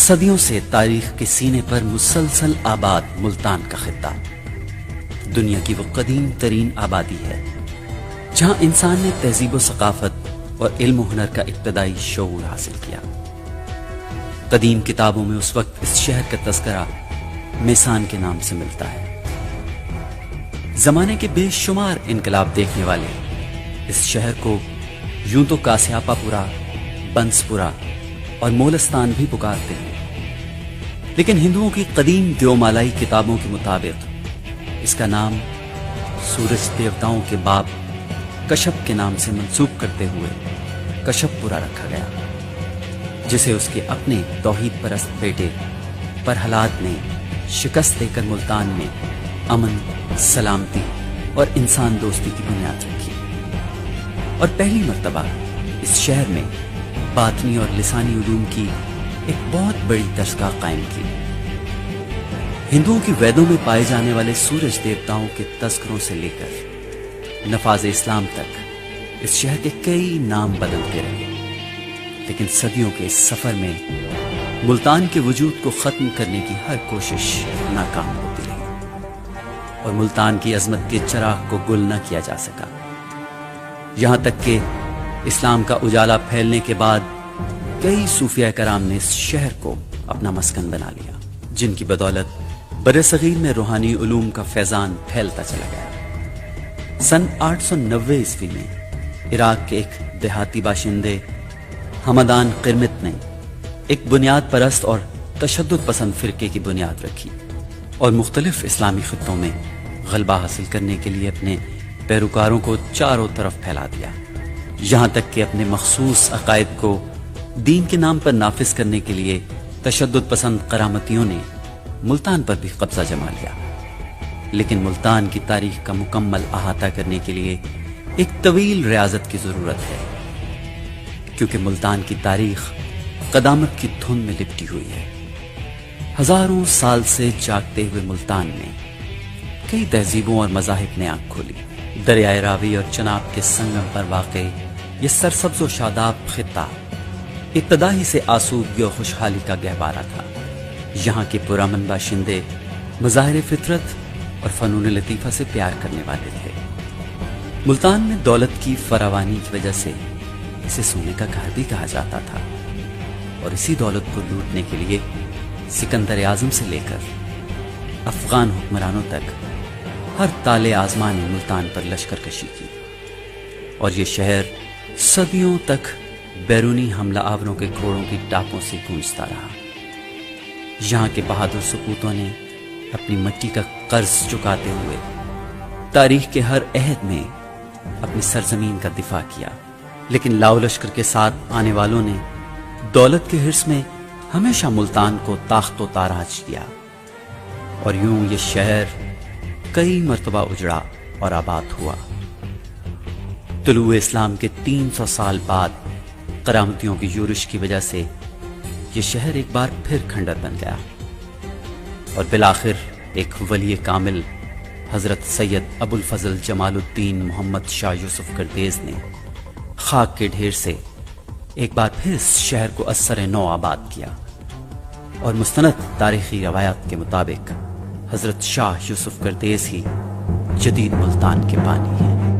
صدیوں سے تاریخ کے سینے پر مسلسل آباد ملتان کا خطہ دنیا کی وہ قدیم ترین آبادی ہے جہاں انسان نے تہذیب و ثقافت اور علم و ہنر کا ابتدائی شعور حاصل کیا۔ قدیم کتابوں میں اس وقت اس شہر کا تذکرہ میسان کے نام سے ملتا ہے۔ زمانے کے بے شمار انقلاب دیکھنے والے اس شہر کو یوں تو کاسیاپا پورا، بنس پورا اور مولستان بھی پکارتے ہیں، لیکن ہندوؤں کی قدیم دیومالائی کتابوں کے مطابق اس کا نام سورج دیوتاؤں کے باپ کشپ کے نام سے منسوب کرتے ہوئے کشپ پورا رکھا گیا، جسے اس کے اپنے توحید پرست بیٹے پرہلاد نے شکست دے کر ملتان میں امن، سلامتی اور انسان دوستی کی بنیاد رکھی، اور پہلی مرتبہ اس شہر میں باطنی اور لسانی علوم کی ایک بہت بڑی درسگاہ قائم کی۔ ہندوؤں کی ویدوں میں پائے جانے والے سورج دیوتاؤں کے تذکروں سے لے کر نفاذ اسلام تک اس شہر کے کئی نام بدلتے رہے، لیکن صدیوں کے اس سفر میں ملتان کے وجود کو ختم کرنے کی ہر کوشش ناکام ہوتی رہی، اور ملتان کی عظمت کے چراغ کو گل نہ کیا جا سکا، یہاں تک کہ اسلام کا اجالا پھیلنے کے بعد کئی صوفیہ کرام نے اس شہر کو اپنا مسکن بنا لیا، جن کی بدولت برصغیر میں روحانی علوم کا فیضان پھیلتا چلا گیا۔ سن 890 عیسوی میں عراق کے ایک دیہاتی باشندے حمدان قرمت نے ایک بنیاد پرست اور تشدد پسند فرقے کی بنیاد رکھی اور مختلف اسلامی خطوں میں غلبہ حاصل کرنے کے لیے اپنے پیروکاروں کو چاروں طرف پھیلا دیا، یہاں تک کہ اپنے مخصوص عقائد کو دین کے نام پر نافذ کرنے کے لیے تشدد پسند کرامتیوں نے ملتان پر بھی قبضہ جما لیا۔ لیکن ملتان کی تاریخ کا مکمل احاطہ کرنے کے لیے ایک طویل ریاضت کی ضرورت ہے، کیونکہ ملتان کی تاریخ قدامت کی دھند میں لپٹی ہوئی ہے۔ ہزاروں سال سے جاگتے ہوئے ملتان میں کئی تہذیبوں اور مذاہب نے آنکھ کھولی۔ دریائے راوی اور چناب کے سنگم پر واقع یہ سرسبز و شاداب خطہ ابتدا ہی سے آسودگی اور خوشحالی کا گہوارہ تھا۔ یہاں کے پرامن باشندے مظاہر فطرت اور فنون لطیفہ سے پیار کرنے والے تھے۔ ملتان میں دولت کی فراوانی کی وجہ سے اسے سونے کا گھر بھی کہا جاتا تھا، اور اسی دولت کو لوٹنے کے لیے سکندر اعظم سے لے کر افغان حکمرانوں تک ہر تالے آزما نے ملتان پر لشکر کشی کی، اور یہ شہر صدیوں تک بیرونی حملہ آوروں کے گھوڑوں کی ٹاپوں سے گونجتا رہا۔ یہاں کے بہادر سپوتوں نے اپنی مٹی کا قرض چکاتے ہوئے تاریخ کے ہر عہد میں اپنی سرزمین کا دفاع کیا، لیکن لاؤ لشکر کے ساتھ آنے والوں نے دولت کے حرص میں ہمیشہ ملتان کو تاخت و تاراج کیا، اور یوں یہ شہر کئی مرتبہ اجڑا اور آباد ہوا۔ طلوع اسلام کے 300 سال بعد کرامتیوں کی یورش کی وجہ سے یہ شہر ایک بار پھر کھنڈر بن گیا، اور بالآخر ایک ولی کامل حضرت سید ابو الفضل جمال الدین محمد شاہ یوسف گردیز نے خاک کے ڈھیر سے ایک بار پھر اس شہر کو اثر نو آباد کیا، اور مستند تاریخی روایات کے مطابق حضرت شاہ یوسف گردیز ہی جدید ملتان کے بانی ہیں۔